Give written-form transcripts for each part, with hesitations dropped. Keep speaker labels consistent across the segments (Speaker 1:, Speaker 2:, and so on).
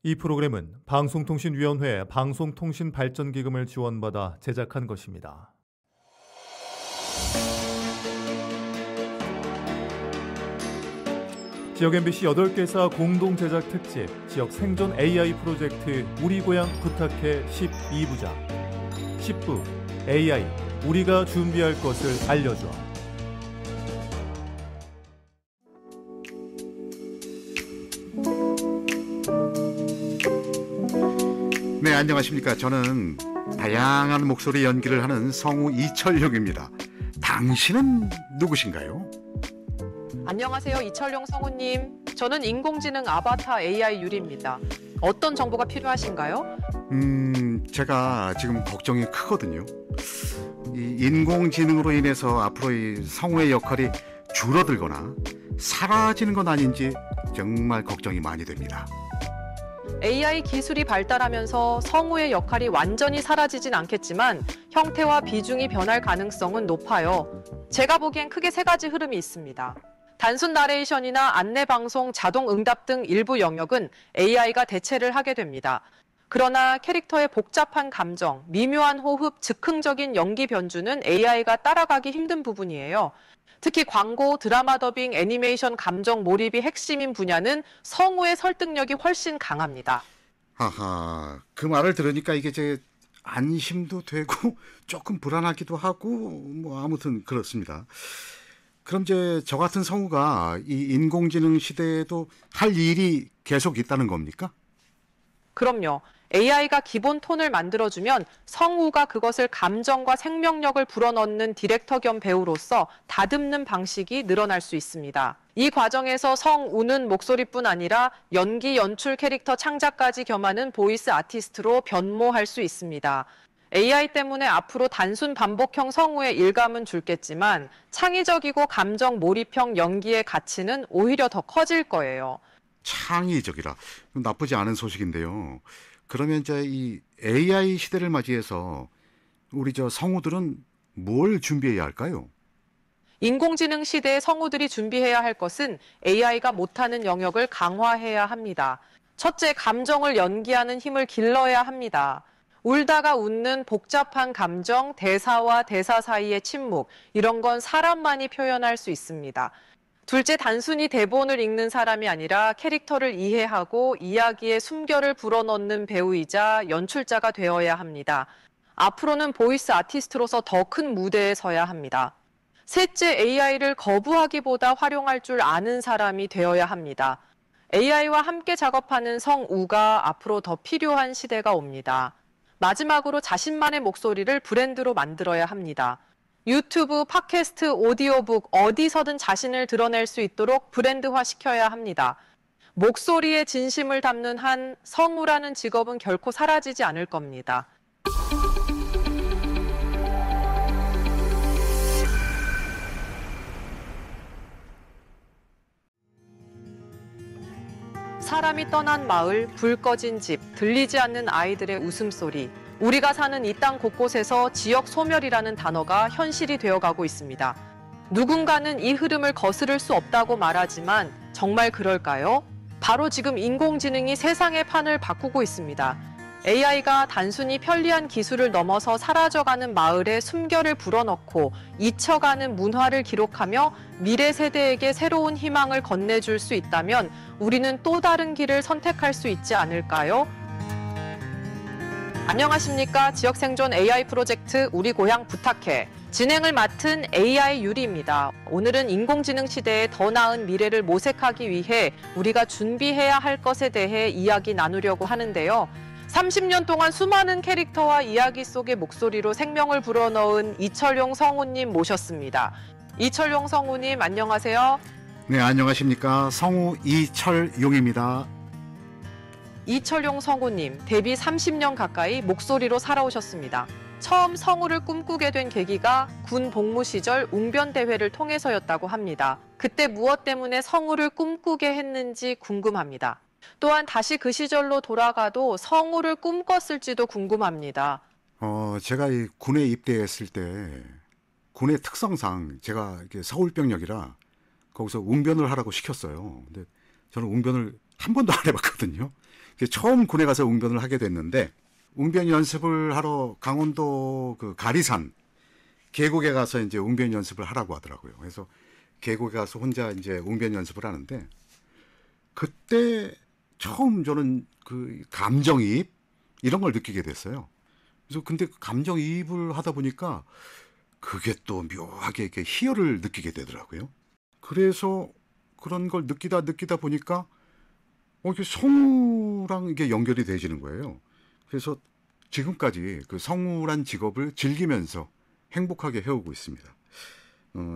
Speaker 1: 이 프로그램은 방송통신위원회 방송통신발전기금을 지원받아 제작한 것입니다. 지역 MBC 8개사 공동제작 특집 지역 생존 AI 프로젝트 우리 고향 부탁해 12부작 10부 AI 우리가 준비할 것을 알려줘.
Speaker 2: 네, 안녕하십니까. 저는 다양한 목소리 연기를 하는 성우 이철용입니다. 당신은 누구신가요?
Speaker 3: 안녕하세요, 이철용 성우님. 저는 인공지능 아바타 AI 유리입니다. 어떤 정보가 필요하신가요?
Speaker 2: 제가 지금 걱정이 크거든요. 이 인공지능으로 인해서 앞으로 이 성우의 역할이 줄어들거나 사라지는 건 아닌지 정말 걱정이 많이 됩니다.
Speaker 3: AI 기술이 발달하면서 성우의 역할이 완전히 사라지진 않겠지만 형태와 비중이 변할 가능성은 높아요. 제가 보기엔 크게 세 가지 흐름이 있습니다. 단순 나레이션이나 안내방송, 자동응답 등 일부 영역은 AI가 대체를 하게 됩니다. 그러나 캐릭터의 복잡한 감정, 미묘한 호흡, 즉흥적인 연기 변주는 AI가 따라가기 힘든 부분이에요. 특히 광고, 드라마 더빙, 애니메이션 감정 몰입이 핵심인 분야는 성우의 설득력이 훨씬 강합니다.
Speaker 2: 하하, 그 말을 들으니까 이게 제 안심도 되고 조금 불안하기도 하고 뭐 아무튼 그렇습니다. 그럼 이제 저 같은 성우가 이 인공지능 시대에도 할 일이 계속 있다는 겁니까?
Speaker 3: 그럼요. AI가 기본 톤을 만들어주면 성우가 그것을 감정과 생명력을 불어넣는 디렉터 겸 배우로서 다듬는 방식이 늘어날 수 있습니다. 이 과정에서 성우는 목소리뿐 아니라 연기, 연출, 캐릭터 창작까지 겸하는 보이스 아티스트로 변모할 수 있습니다. AI 때문에 앞으로 단순 반복형 성우의 일감은 줄겠지만 창의적이고 감정 몰입형 연기의 가치는 오히려 더 커질 거예요.
Speaker 2: 창의적이라 나쁘지 않은 소식인데요. 그러면 이제 이 AI 시대를 맞이해서 우리 저 성우들은 뭘 준비해야 할까요?
Speaker 3: 인공지능 시대의 성우들이 준비해야 할 것은 AI가 못하는 영역을 강화해야 합니다. 첫째, 감정을 연기하는 힘을 길러야 합니다. 울다가 웃는 복잡한 감정, 대사와 대사 사이의 침묵, 이런 건 사람만이 표현할 수 있습니다. 둘째, 단순히 대본을 읽는 사람이 아니라 캐릭터를 이해하고 이야기에 숨결을 불어넣는 배우이자 연출자가 되어야 합니다. 앞으로는 보이스 아티스트로서 더 큰 무대에 서야 합니다. 셋째, AI를 거부하기보다 활용할 줄 아는 사람이 되어야 합니다. AI와 함께 작업하는 성우가 앞으로 더 필요한 시대가 옵니다. 마지막으로 자신만의 목소리를 브랜드로 만들어야 합니다. 유튜브, 팟캐스트, 오디오북 어디서든 자신을 드러낼 수 있도록 브랜드화 시켜야 합니다. 목소리의 진심을 담는 한 성우라는 직업은 결코 사라지지 않을 겁니다. 사람이 떠난 마을, 불 꺼진 집, 들리지 않는 아이들의 웃음소리. 우리가 사는 이 땅 곳곳에서 지역 소멸이라는 단어가 현실이 되어가고 있습니다. 누군가는 이 흐름을 거스를 수 없다고 말하지만 정말 그럴까요? 바로 지금 인공지능이 세상의 판을 바꾸고 있습니다. AI가 단순히 편리한 기술을 넘어서 사라져가는 마을에 숨결을 불어넣고 잊혀가는 문화를 기록하며 미래 세대에게 새로운 희망을 건네줄 수 있다면 우리는 또 다른 길을 선택할 수 있지 않을까요? 안녕하십니까. 지역생존 AI 프로젝트 우리 고향 부탁해. 진행을 맡은 AI 유리입니다. 오늘은 인공지능 시대에 더 나은 미래를 모색하기 위해 우리가 준비해야 할 것에 대해 이야기 나누려고 하는데요. 30년 동안 수많은 캐릭터와 이야기 속의 목소리로 생명을 불어넣은 이철용 성우님 모셨습니다. 이철용 성우님 안녕하세요.
Speaker 2: 네, 안녕하십니까. 성우 이철용입니다.
Speaker 3: 이철용 성우님, 데뷔 30년 가까이 목소리로 살아오셨습니다. 처음 성우를 꿈꾸게 된 계기가 군 복무 시절 웅변대회를 통해서였다고 합니다. 그때 무엇 때문에 성우를 꿈꾸게 했는지 궁금합니다. 또한 다시 그 시절로 돌아가도 성우를 꿈꿨을지도 궁금합니다.
Speaker 2: 제가 이 군에 입대했을 때 군의 특성상 제가 이렇게 서울병력이라 거기서 웅변을 하라고 시켰어요. 근데 저는 웅변을 한 번도 안 해봤거든요. 처음 군에 가서 웅변을 하게 됐는데 웅변 연습을 하러 강원도 그 가리산 계곡에 가서 이제 웅변 연습을 하라고 하더라고요. 그래서 계곡에 가서 혼자 이제 웅변 연습을 하는데 그때 처음 저는 그 감정이입 이런 걸 느끼게 됐어요. 그래서 근데 감정이입을 하다 보니까 그게 또 묘하게 이렇게 희열을 느끼게 되더라고요. 그래서 그런 걸 느끼다 보니까 이게 성우랑 이게 연결이 되지는 거예요. 그래서 지금까지 그 성우란 직업을 즐기면서 행복하게 해오고 있습니다.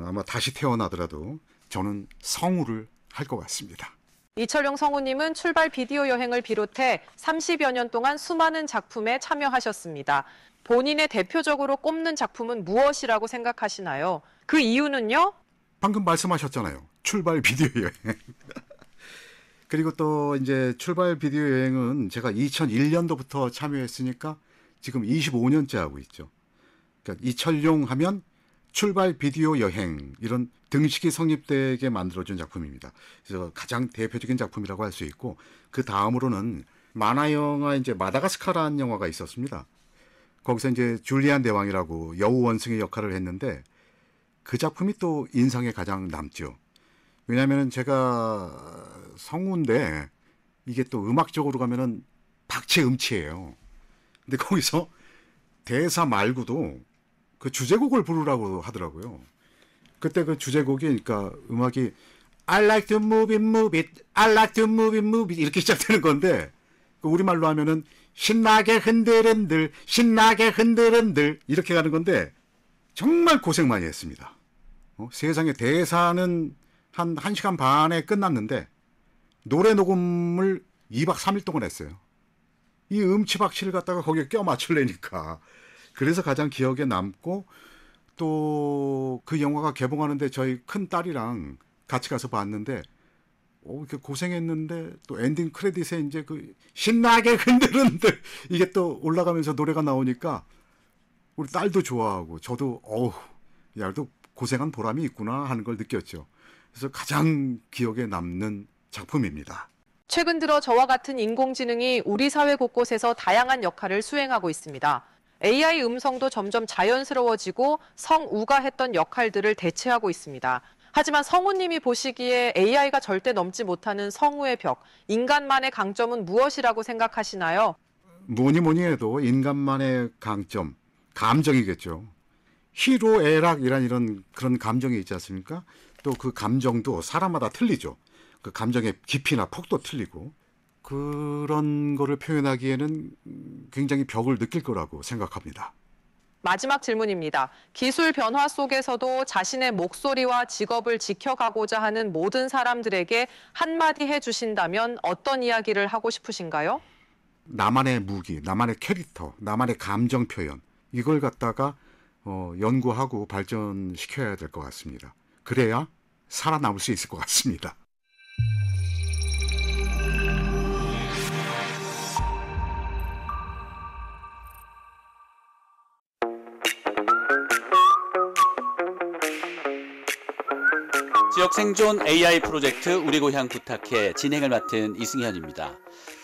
Speaker 2: 아마 다시 태어나더라도 저는 성우를 할 것 같습니다.
Speaker 3: 이철용 성우님은 출발 비디오 여행을 비롯해 30여 년 동안 수많은 작품에 참여하셨습니다. 본인의 대표적으로 꼽는 작품은 무엇이라고 생각하시나요? 그 이유는요?
Speaker 2: 방금 말씀하셨잖아요. 출발 비디오 여행. 그리고 또 이제 출발 비디오 여행은 제가 2001년도부터 참여했으니까 지금 25년째 하고 있죠. 그러니까 이철용 하면 출발 비디오 여행 이런 등식이 성립되게 만들어준 작품입니다. 그래서 가장 대표적인 작품이라고 할 수 있고 그 다음으로는 만화 영화 이제 마다가스카라는 영화가 있었습니다. 거기서 이제 줄리안 대왕이라고 여우 원숭이 역할을 했는데 그 작품이 또 인상에 가장 남죠. 왜냐하면 제가 성우인데 이게 또 음악적으로 가면은 박체음치예요. 근데 거기서 대사 말고도 그 주제곡을 부르라고 하더라고요. 그때 그 주제곡이 그러니까 음악이 I like to move it, move it, I like to move it, move it 이렇게 시작되는 건데 그 우리말로 하면은 신나게 흔들흔들, 신나게 흔들흔들 이렇게 가는 건데 정말 고생 많이 했습니다. 세상에 대사는 한 1시간 반에 끝났는데 노래 녹음을 2박 3일 동안 했어요. 이 음치박치를 갖다가 거기에 껴 맞추려니까. 그래서 가장 기억에 남고 또 그 영화가 개봉하는데 저희 큰 딸이랑 같이 가서 봤는데 이렇게 고생했는데 또 엔딩 크레딧에 이제 그 신나게 흔들흔들 이게 또 올라가면서 노래가 나오니까 우리 딸도 좋아하고 저도 야도 고생한 보람이 있구나 하는 걸 느꼈죠. 그래서 가장 기억에 남는 작품입니다.
Speaker 3: 최근 들어 저와 같은 인공지능이 우리 사회 곳곳에서 다양한 역할을 수행하고 있습니다. AI 음성도 점점 자연스러워지고 성우가 했던 역할들을 대체하고 있습니다. 하지만 성우님이 보시기에 AI가 절대 넘지 못하는 성우의 벽, 인간만의 강점은 무엇이라고 생각하시나요?
Speaker 2: 뭐니 해도 인간만의 강점, 감정이겠죠. 희로애락이란 이런 그런 감정이 있지 않습니까? 또 그 감정도 사람마다 틀리죠. 그 감정의 깊이나 폭도 틀리고 그런 거를 표현하기에는 굉장히 벽을 느낄 거라고 생각합니다.
Speaker 3: 마지막 질문입니다. 기술 변화 속에서도 자신의 목소리와 직업을 지켜가고자 하는 모든 사람들에게 한마디 해주신다면 어떤 이야기를 하고 싶으신가요?
Speaker 2: 나만의 무기, 나만의 캐릭터, 나만의 감정 표현 이걸 갖다가 연구하고 발전시켜야 될 것 같습니다. 그래야 살아남을 수 있을 것 같습니다.
Speaker 4: 지역 생존 AI 프로젝트 우리 고향 부탁해 진행을 맡은 이승현입니다.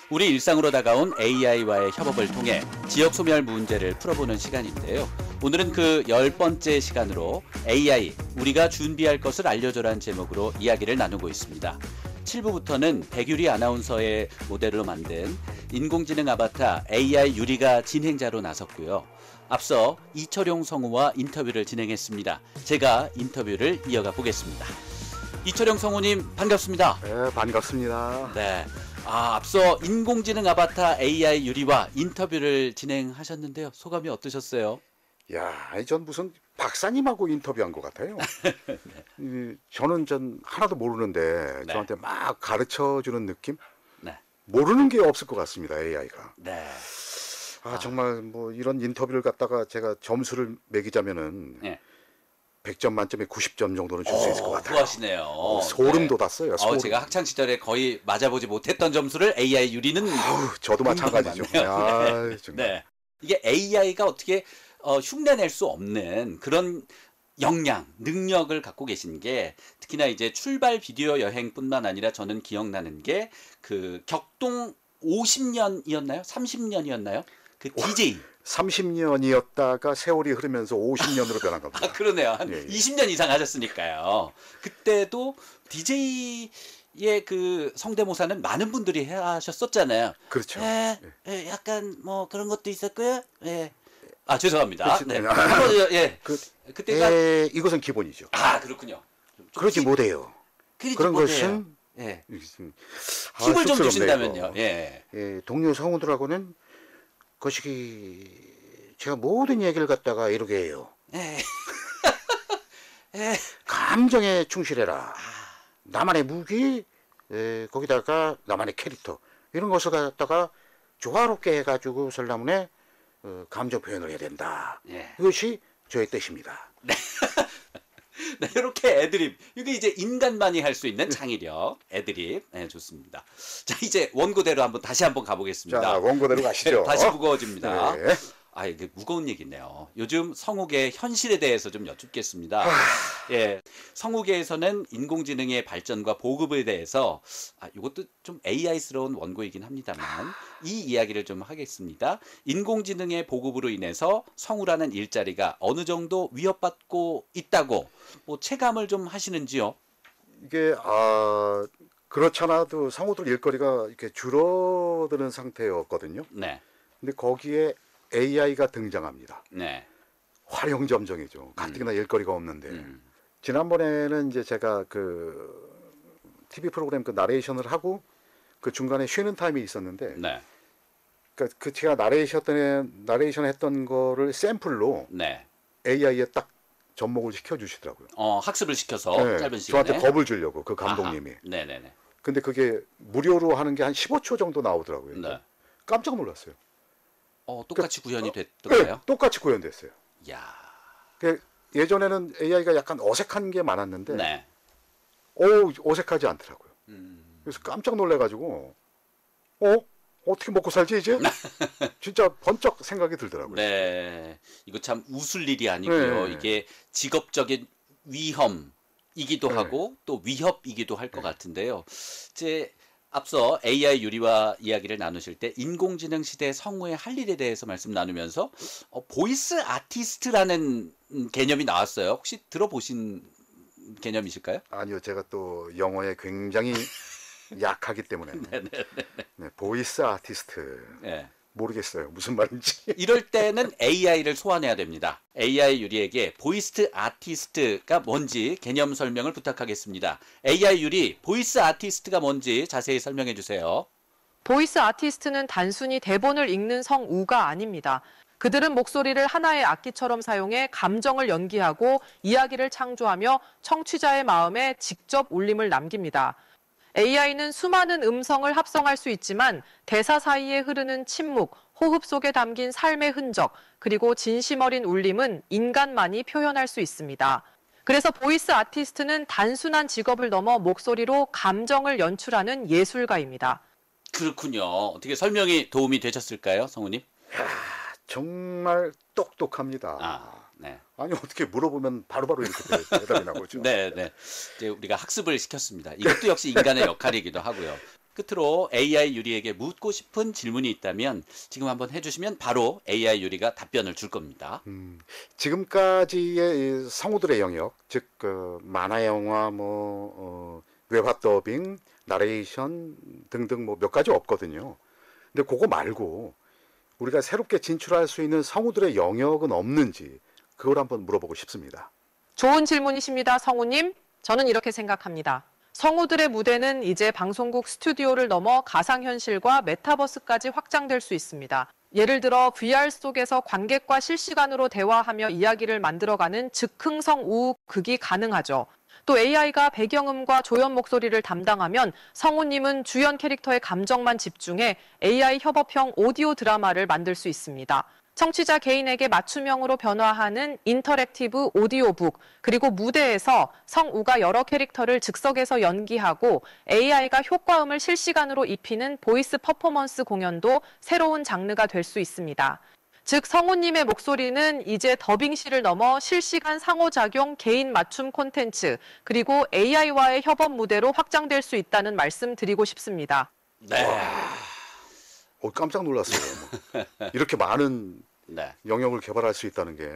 Speaker 4: 우리 일상으로 다가온 AI와의 협업을 통해 지역 소멸 문제를 풀어보는 시간인데요. 오늘은 그 10번째 시간으로 AI, 우리가 준비할 것을 알려줘라는 제목으로 이야기를 나누고 있습니다. 7부부터는 백유리 아나운서의 모델로 만든 인공지능 아바타 AI 유리가 진행자로 나섰고요. 앞서 이철용 성우와 인터뷰를 진행했습니다. 제가 인터뷰를 이어가 보겠습니다. 이철용 성우님 반갑습니다.
Speaker 2: 네, 반갑습니다.
Speaker 4: 네. 앞서 인공지능 아바타 AI 유리와 인터뷰를 진행하셨는데요. 소감이 어떠셨어요?
Speaker 2: 야, 전 무슨 박사님하고 인터뷰한 것 같아요. 네. 저는 하나도 모르는데
Speaker 4: 네.
Speaker 2: 저한테 막 가르쳐주는 느낌?
Speaker 4: 네.
Speaker 2: 모르는 게 없을 것 같습니다, AI가.
Speaker 4: 네.
Speaker 2: 정말 뭐 이런 인터뷰를 갖다가 제가 점수를 매기자면은
Speaker 4: 네.
Speaker 2: 100점 만점에 90점 정도는 줄 수 있을 것 같아요.
Speaker 4: 후하시네요.
Speaker 2: 소름
Speaker 4: 네.
Speaker 2: 돋았어요. 소름.
Speaker 4: 제가 학창 시절에 거의 맞아보지 못했던 점수를 AI 유리는
Speaker 2: 저도 마찬가지죠.
Speaker 4: 네. 네. 이게 AI가 어떻게 흉내낼 수 없는 그런 역량, 능력을 갖고 계신 게 특히나 이제 출발 비디오 여행뿐만 아니라 저는 기억나는 게 그 격동 50년이었나요? 30년이었나요? 그 DJ.
Speaker 2: 30년이었다가 세월이 흐르면서 50년으로 변한 겁니다.
Speaker 4: 아, 그러네요. 한
Speaker 2: 예, 예.
Speaker 4: 20년 이상 하셨으니까요. 그때도 DJ의 그 성대모사는 많은 분들이 하셨었잖아요.
Speaker 2: 그렇죠.
Speaker 4: 약간 뭐 그런 것도 있었고요. 예. 아, 죄송합니다. 네.
Speaker 2: 아,
Speaker 4: 한번, 예. 그때가
Speaker 2: 이것은 기본이죠.
Speaker 4: 아, 그렇군요. 좀
Speaker 2: 그러지 못해요. 그런 것은
Speaker 4: 예.
Speaker 2: 아,
Speaker 4: 팁을 좀
Speaker 2: 쑥스럽네,
Speaker 4: 주신다면요.
Speaker 2: 이거.
Speaker 4: 예.
Speaker 2: 예, 동료 성우들하고는 거시기 제가 모든 얘기를 갖다가 이렇게 해요.
Speaker 4: 예.
Speaker 2: 감정에 충실해라. 나만의 무기, 거기다가 나만의 캐릭터 이런 것을 갖다가 조화롭게 해가지고 설라문에 감정 표현을 해야 된다.
Speaker 4: 예.
Speaker 2: 이것이 저의 뜻입니다.
Speaker 4: 네, 이렇게 애드립. 이게 이제 인간만이 할 수 있는 창의력. 애드립. 네, 좋습니다. 자, 이제 원고대로 다시 한번 가보겠습니다.
Speaker 2: 자, 원고대로 가시죠.
Speaker 4: 다시 무거워집니다.
Speaker 2: 네.
Speaker 4: 아, 이게 무거운 얘기네요. 요즘 성우계 현실에 대해서 좀 여쭙겠습니다. 예. 성우계에서는 인공지능의 발전과 보급에 대해서, 이것도 좀 AI스러운 원고이긴 합니다만, 이 이야기를 좀 하겠습니다. 인공지능의 보급으로 인해서 성우라는 일자리가 어느 정도 위협받고 있다고, 뭐, 체감을 좀 하시는지요?
Speaker 2: 이게, 그렇잖아도 성우들 일거리가 이렇게 줄어드는 상태였거든요.
Speaker 4: 네.
Speaker 2: 근데 거기에 AI가 등장합니다.
Speaker 4: 네.
Speaker 2: 활용점정이죠. 가뜩이나 일거리가 없는데. 지난번에는 이제 제가 그 TV 프로그램 그 나레이션을 하고 그 중간에 쉬는 타임이 있었는데,
Speaker 4: 네.
Speaker 2: 그러니까 그 제가 나레이션 했던 거를 샘플로
Speaker 4: 네.
Speaker 2: AI에 딱 접목을 시켜주시더라고요.
Speaker 4: 학습을 시켜서
Speaker 2: 네,
Speaker 4: 짧은 시간에.
Speaker 2: 저한테 겁을 주려고 그 감독님이.
Speaker 4: 아하. 네네네.
Speaker 2: 근데 그게 무료로 하는 게 한 15초 정도 나오더라고요.
Speaker 4: 네.
Speaker 2: 깜짝 놀랐어요.
Speaker 4: 똑같이 구현이 됐던가요?
Speaker 2: 네, 똑같이 구현됐어요.
Speaker 4: 야.
Speaker 2: 그 예전에는 AI가 약간 어색한 게 많았는데,
Speaker 4: 네.
Speaker 2: 어색하지 않더라고요. 그래서 깜짝 놀래가지고, 어떻게 먹고 살지 이제? 진짜 번쩍 생각이 들더라고요.
Speaker 4: 네. 이거 참 웃을 일이 아니고요.
Speaker 2: 네.
Speaker 4: 이게 직업적인 위험이기도
Speaker 2: 네.
Speaker 4: 하고 또 위협이기도 할 것 같은데요. 이제 앞서 AI 유리와 이야기를 나누실 때 인공지능 시대 성우의 할 일에 대해서 말씀 나누면서 보이스 아티스트라는 개념이 나왔어요. 혹시 들어보신 개념이실까요?
Speaker 2: 아니요, 제가 또 영어에 굉장히 약하기 때문에. 네, 보이스 아티스트.
Speaker 4: 네.
Speaker 2: 모르겠어요. 무슨 말인지.
Speaker 4: 이럴 때는 AI를 소환해야 됩니다. AI 유리에게 보이스 아티스트가 뭔지 개념 설명을 부탁하겠습니다. AI 유리, 보이스 아티스트가 뭔지 자세히 설명해 주세요.
Speaker 3: 보이스 아티스트는 단순히 대본을 읽는 성우가 아닙니다. 그들은 목소리를 하나의 악기처럼 사용해 감정을 연기하고 이야기를 창조하며 청취자의 마음에 직접 울림을 남깁니다. AI는 수많은 음성을 합성할 수 있지만 대사 사이에 흐르는 침묵, 호흡 속에 담긴 삶의 흔적, 그리고 진심 어린 울림은 인간만이 표현할 수 있습니다. 그래서 보이스 아티스트는 단순한 직업을 넘어 목소리로 감정을 연출하는 예술가입니다.
Speaker 4: 그렇군요. 어떻게 설명이 도움이 되셨을까요, 성우님?
Speaker 2: 정말 똑똑합니다.
Speaker 4: 네.
Speaker 2: 아니 어떻게 물어보면 바로바로 이렇게 대답이 나오죠.
Speaker 4: 네. 이제 우리가 학습을 시켰습니다. 이것도 역시 인간의 역할이기도 하고요. 끝으로 AI 유리에게 묻고 싶은 질문이 있다면 지금 한번 해주시면 바로 AI 유리가 답변을 줄 겁니다.
Speaker 2: 지금까지의 이 성우들의 영역, 즉 만화 영화, 외화 더빙, 나레이션 등등 몇 가지 없거든요. 근데 그거 말고 우리가 새롭게 진출할 수 있는 성우들의 영역은 없는지 그걸 한번 물어보고 싶습니다.
Speaker 3: 좋은 질문이십니다, 성우님. 저는 이렇게 생각합니다. 성우들의 무대는 이제 방송국 스튜디오를 넘어 가상현실과 메타버스까지 확장될 수 있습니다. 예를 들어 VR 속에서 관객과 실시간으로 대화하며 이야기를 만들어가는 즉흥성 우극이 가능하죠. 또 AI가 배경음과 조연 목소리를 담당하면 성우님은 주연 캐릭터의 감정만 집중해 AI 협업형 오디오 드라마를 만들 수 있습니다. 청취자 개인에게 맞춤형으로 변화하는 인터랙티브 오디오북, 그리고 무대에서 성우가 여러 캐릭터를 즉석에서 연기하고 AI가 효과음을 실시간으로 입히는 보이스 퍼포먼스 공연도 새로운 장르가 될 수 있습니다. 즉 성우님의 목소리는 이제 더빙실을 넘어 실시간 상호작용 개인 맞춤 콘텐츠, 그리고 AI와의 협업 무대로 확장될 수 있다는 말씀 드리고 싶습니다.
Speaker 4: 네.
Speaker 2: 깜짝 놀랐어요. 이렇게 많은
Speaker 4: 네.
Speaker 2: 영역을 개발할 수 있다는 게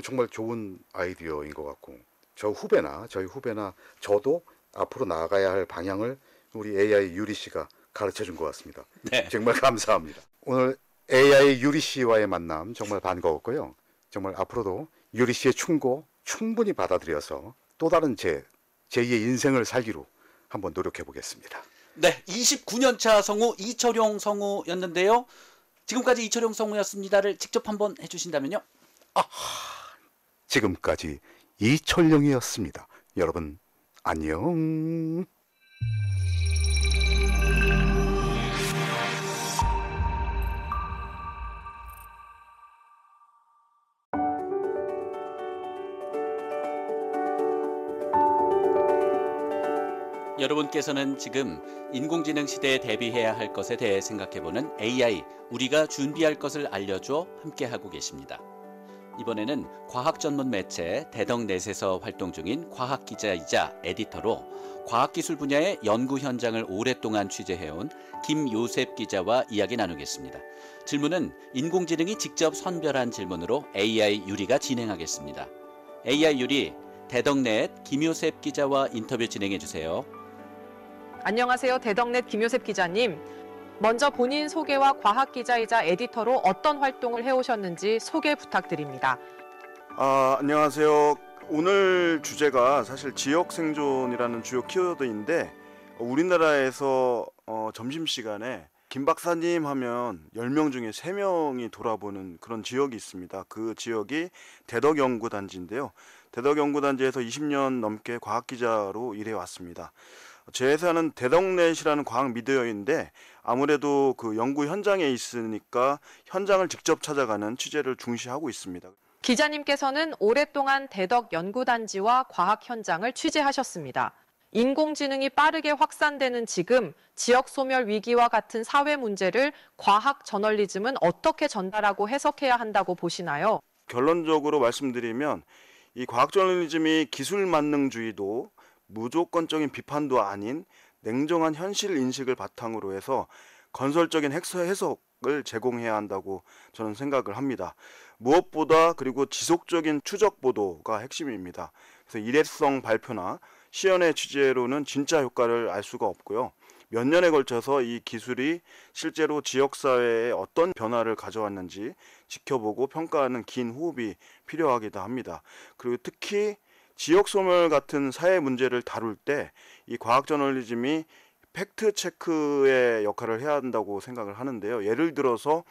Speaker 2: 정말 좋은 아이디어인 것 같고 저희 후배나 저도 앞으로 나아가야 할 방향을 우리 AI 유리 씨가 가르쳐 준 것 같습니다.
Speaker 4: 네.
Speaker 2: 정말 감사합니다. 오늘 AI 유리 씨와의 만남 정말 반가웠고요. 정말 앞으로도 유리 씨의 충고 충분히 받아들여서 또 다른 제2의 인생을 살기로 한번 노력해 보겠습니다.
Speaker 4: 네, 29년차 성우 이철용 성우였는데요. 지금까지 이철용 성우였습니다를 직접 한번 해주신다면요?
Speaker 2: 지금까지 이철용이었습니다. 여러분 안녕.
Speaker 4: 여러분께서는 지금 인공지능 시대에 대비해야 할 것에 대해 생각해보는 AI, 우리가 준비할 것을 알려줘 함께하고 계십니다. 이번에는 과학 전문 매체 대덕넷에서 활동 중인 과학기자이자 에디터로 과학기술 분야의 연구 현장을 오랫동안 취재해온 김요셉 기자와 이야기 나누겠습니다. 질문은 인공지능이 직접 선별한 질문으로 AI 유리가 진행하겠습니다. AI 유리, 대덕넷 김요셉 기자와 인터뷰 진행해주세요.
Speaker 3: 안녕하세요. 대덕넷 김요셉 기자님. 먼저 본인 소개와 과학기자이자 에디터로 어떤 활동을 해오셨는지 소개 부탁드립니다.
Speaker 5: 안녕하세요. 오늘 주제가 사실 지역 생존이라는 주요 키워드인데 우리나라에서 점심시간에 김 박사님 하면 10명 중에 3명이 돌아보는 그런 지역이 있습니다. 그 지역이 대덕연구단지인데요. 대덕연구단지에서 20년 넘게 과학기자로 일해왔습니다. 제 회사는 대덕넷이라는 과학 미디어인데 아무래도 그 연구 현장에 있으니까 현장을 직접 찾아가는 취재를 중시하고 있습니다.
Speaker 3: 기자님께서는 오랫동안 대덕연구단지와 과학 현장을 취재하셨습니다. 인공지능이 빠르게 확산되는 지금 지역 소멸 위기와 같은 사회 문제를 과학 저널리즘은 어떻게 전달하고 해석해야 한다고 보시나요?
Speaker 5: 결론적으로 말씀드리면 이 과학 저널리즘이 기술 만능주의도 무조건적인 비판도 아닌 냉정한 현실 인식을 바탕으로 해서 건설적인 해석을 제공해야 한다고 저는 생각을 합니다. 무엇보다 그리고 지속적인 추적 보도가 핵심입니다. 그래서 일회성 발표나 시연의 취재로는 진짜 효과를 알 수가 없고요. 몇 년에 걸쳐서 이 기술이 실제로 지역사회에 어떤 변화를 가져왔는지 지켜보고 평가하는 긴 호흡이 필요하기도 합니다. 그리고 특히 지역 소멸 같은 사회 문제를 다룰 때 이 과학 저널리즘이 팩트 체크의 역할을 해야 한다고 생각을 하는데요. 예를 들어서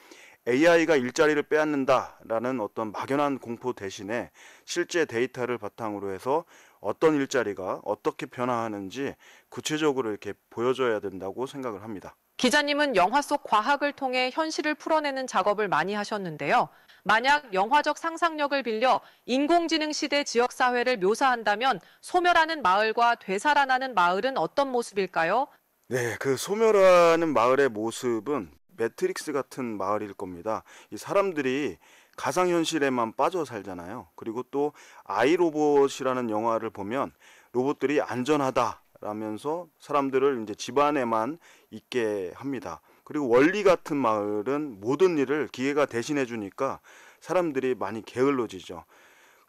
Speaker 5: AI가 일자리를 빼앗는다라는 어떤 막연한 공포 대신에 실제 데이터를 바탕으로 해서 어떤 일자리가 어떻게 변화하는지 구체적으로 이렇게 보여줘야 된다고 생각을 합니다.
Speaker 3: 기자님은 영화 속 과학을 통해 현실을 풀어내는 작업을 많이 하셨는데요. 만약 영화적 상상력을 빌려 인공지능 시대 지역사회를 묘사한다면 소멸하는 마을과 되살아나는 마을은 어떤 모습일까요?
Speaker 5: 네, 그 소멸하는 마을의 모습은 매트릭스 같은 마을일 겁니다. 이 사람들이 가상현실에만 빠져 살잖아요. 그리고 또 아이로봇이라는 영화를 보면 로봇들이 안전하다라면서 사람들을 이제 집 안에만 있게 합니다. 그리고 원리 같은 마을은 모든 일을 기계가 대신해 주니까 사람들이 많이 게을러지죠.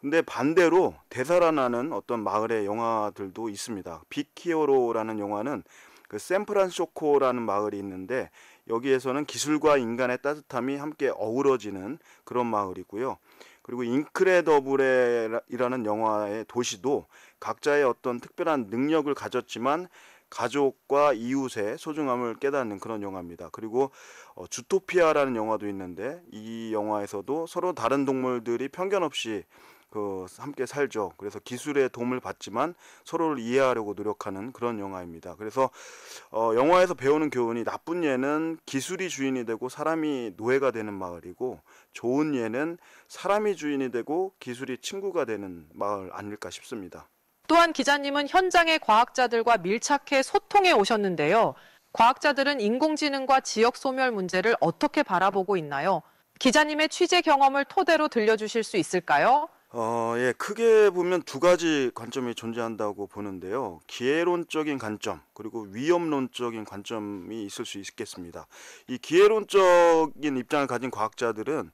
Speaker 5: 근데 반대로 되살아나는 어떤 마을의 영화들도 있습니다. 빅히어로라는 영화는 그 샌프란시스코라는 마을이 있는데 여기에서는 기술과 인간의 따뜻함이 함께 어우러지는 그런 마을이고요. 그리고 인크레더블이라는 영화의 도시도 각자의 어떤 특별한 능력을 가졌지만 가족과 이웃의 소중함을 깨닫는 그런 영화입니다. 그리고 주토피아라는 영화도 있는데 이 영화에서도 서로 다른 동물들이 편견 없이 함께 살죠. 그래서 기술의 도움을 받지만 서로를 이해하려고 노력하는 그런 영화입니다. 그래서 영화에서 배우는 교훈이 나쁜 예는 기술이 주인이 되고 사람이 노예가 되는 마을이고 좋은 예는 사람이 주인이 되고 기술이 친구가 되는 마을 아닐까 싶습니다.
Speaker 3: 또한 기자님은 현장의 과학자들과 밀착해 소통해 오셨는데요. 과학자들은 인공지능과 지역 소멸 문제를 어떻게 바라보고 있나요? 기자님의 취재 경험을 토대로 들려주실 수 있을까요?
Speaker 5: 예, 크게 보면 두 가지 관점이 존재한다고 보는데요. 기회론적인 관점, 그리고 위험론적인 관점이 있을 수 있겠습니다. 이 기회론적인 입장을 가진 과학자들은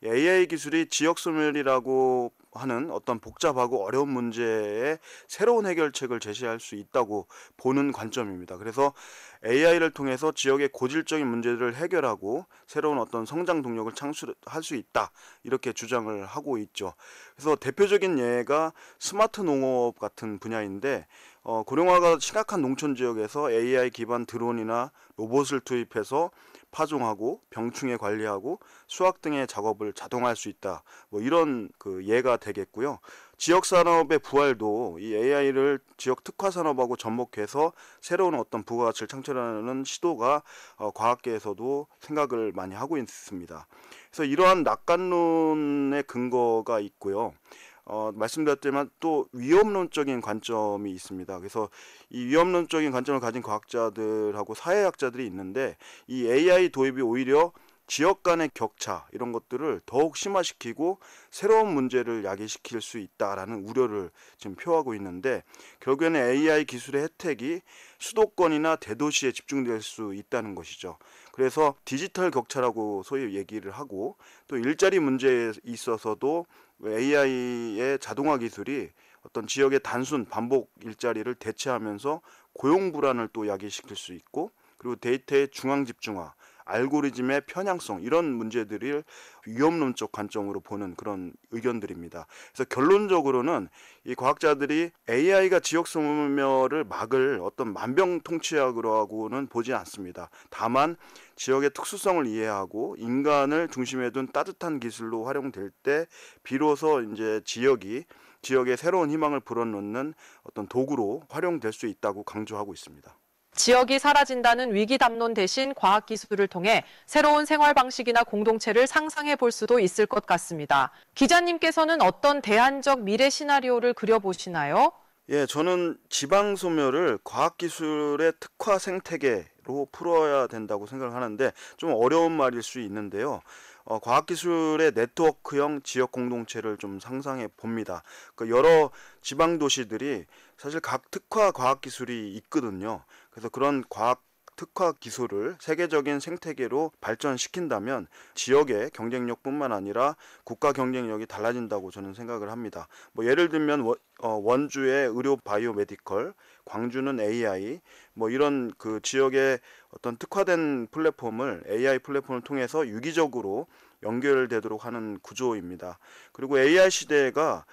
Speaker 5: AI 기술이 지역소멸이라고 하는 어떤 복잡하고 어려운 문제에 새로운 해결책을 제시할 수 있다고 보는 관점입니다. 그래서 AI를 통해서 지역의 고질적인 문제들을 해결하고 새로운 어떤 성장 동력을 창출할 수 있다, 이렇게 주장을 하고 있죠. 그래서 대표적인 예가 스마트 농업 같은 분야인데, 고령화가 심각한 농촌 지역에서 AI 기반 드론이나 로봇을 투입해서 파종하고 병충해 관리하고 수확 등의 작업을 자동화할 수 있다, 뭐 이런 그 예가 되겠고요. 지역 산업의 부활도 이 AI를 지역 특화 산업하고 접목해서 새로운 어떤 부가가치를 창출하는 시도가 과학계에서도 생각을 많이 하고 있습니다. 그래서 이러한 낙관론의 근거가 있고요. 말씀드렸지만 또 위험론적인 관점이 있습니다. 그래서 이 위험론적인 관점을 가진 과학자들하고 사회학자들이 있는데, 이 AI 도입이 오히려 지역 간의 격차, 이런 것들을 더욱 심화시키고 새로운 문제를 야기시킬 수 있다라는 우려를 지금 표하고 있는데, 결국에는 AI 기술의 혜택이 수도권이나 대도시에 집중될 수 있다는 것이죠. 그래서 디지털 격차라고 소위 얘기를 하고, 또 일자리 문제에 있어서도 AI의 자동화 기술이 어떤 지역의 단순 반복 일자리를 대체하면서 고용 불안을 또 야기시킬 수 있고, 그리고 데이터의 중앙 집중화, 알고리즘의 편향성, 이런 문제들을 위험론적 관점으로 보는 그런 의견들입니다. 그래서 결론적으로는 이 과학자들이 AI가 지역 소멸을 막을 어떤 만병통치약으로는 보지 않습니다. 다만 지역의 특수성을 이해하고 인간을 중심에 둔 따뜻한 기술로 활용될 때 비로소 이제 지역의 새로운 희망을 불어넣는 어떤 도구로 활용될 수 있다고 강조하고 있습니다.
Speaker 3: 지역이 사라진다는 위기 담론 대신 과학기술을 통해 새로운 생활 방식이나 공동체를 상상해 볼 수도 있을 것 같습니다. 기자님께서는 어떤 대안적 미래 시나리오를 그려보시나요?
Speaker 5: 예, 저는 지방 소멸을 과학기술의 특화 생태계로 풀어야 된다고 생각을 하는데, 좀 어려운 말일 수 있는데요. 과학기술의 네트워크형 지역 공동체를 좀 상상해 봅니다. 여러 지방 도시들이 사실 각 특화 과학기술이 있거든요. 그래서 그런 과학 특화 기술을 세계적인 생태계로 발전시킨다면 지역의 경쟁력뿐만 아니라 국가 경쟁력이 달라진다고 저는 생각을 합니다. 뭐 예를 들면 원주의 의료 바이오 메디컬, 광주는 AI, 뭐 이런 그 지역의 어떤 특화된 플랫폼을 AI 플랫폼을 통해서 유기적으로 연결되도록 하는 구조입니다. 그리고 AI 시대가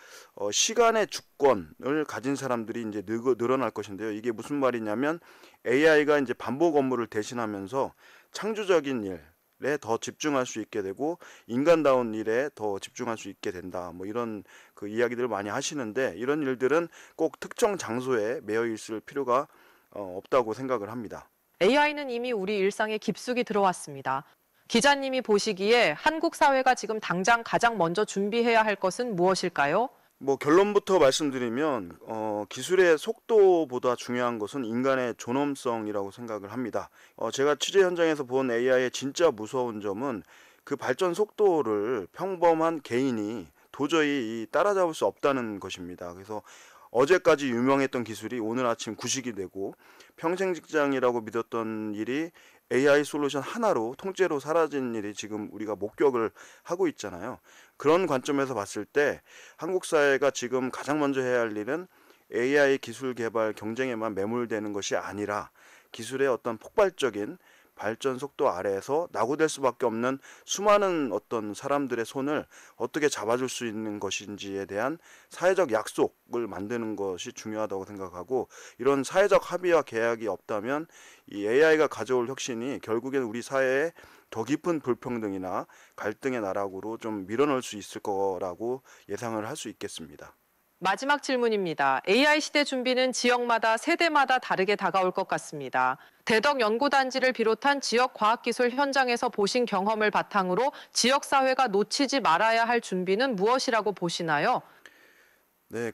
Speaker 5: 시간의 주권을 가진 사람들이 이제 늘어날 것인데요. 이게 무슨 말이냐면 AI가 이제 반복 업무를 대신하면서 창조적인 일에 더 집중할 수 있게 되고 인간다운 일에 더 집중할 수 있게 된다. 뭐 이런 그 이야기들을 많이 하시는데, 이런 일들은 꼭 특정 장소에 매여 있을 필요가 없다고 생각을 합니다.
Speaker 3: AI는 이미 우리 일상에 깊숙이 들어왔습니다. 기자님이 보시기에 한국 사회가 지금 당장 가장 먼저 준비해야 할 것은 무엇일까요?
Speaker 5: 뭐 결론부터 말씀드리면 기술의 속도보다 중요한 것은 인간의 존엄성이라고 생각을 합니다. 제가 취재 현장에서 본 AI의 진짜 무서운 점은 그 발전 속도를 평범한 개인이 도저히 따라잡을 수 없다는 것입니다. 그래서 어제까지 유명했던 기술이 오늘 아침 구식이 되고, 평생 직장이라고 믿었던 일이 AI 솔루션 하나로 통째로 사라진 일이 지금 우리가 목격을 하고 있잖아요. 그런 관점에서 봤을 때 한국 사회가 지금 가장 먼저 해야 할 일은 AI 기술 개발 경쟁에만 매몰되는 것이 아니라 기술의 어떤 폭발적인 발전 속도 아래에서 낙오될 수밖에 없는 수많은 어떤 사람들의 손을 어떻게 잡아줄 수 있는 것인지에 대한 사회적 약속을 만드는 것이 중요하다고 생각하고, 이런 사회적 합의와 계약이 없다면 이 AI가 가져올 혁신이 결국엔 우리 사회에 더 깊은 불평등이나 갈등의 나락으로 좀 밀어넣을 수 있을 거라고 예상을 할 수 있겠습니다.
Speaker 3: 마지막 질문입니다. AI 시대 준비는 지역마다 세대마다 다르게 다가올 것 같습니다. 대덕 연구단지를 비롯한 지역 과학기술 현장에서 보신 경험을 바탕으로 지역사회가 놓치지 말아야 할 준비는 무엇이라고 보시나요?
Speaker 5: 네,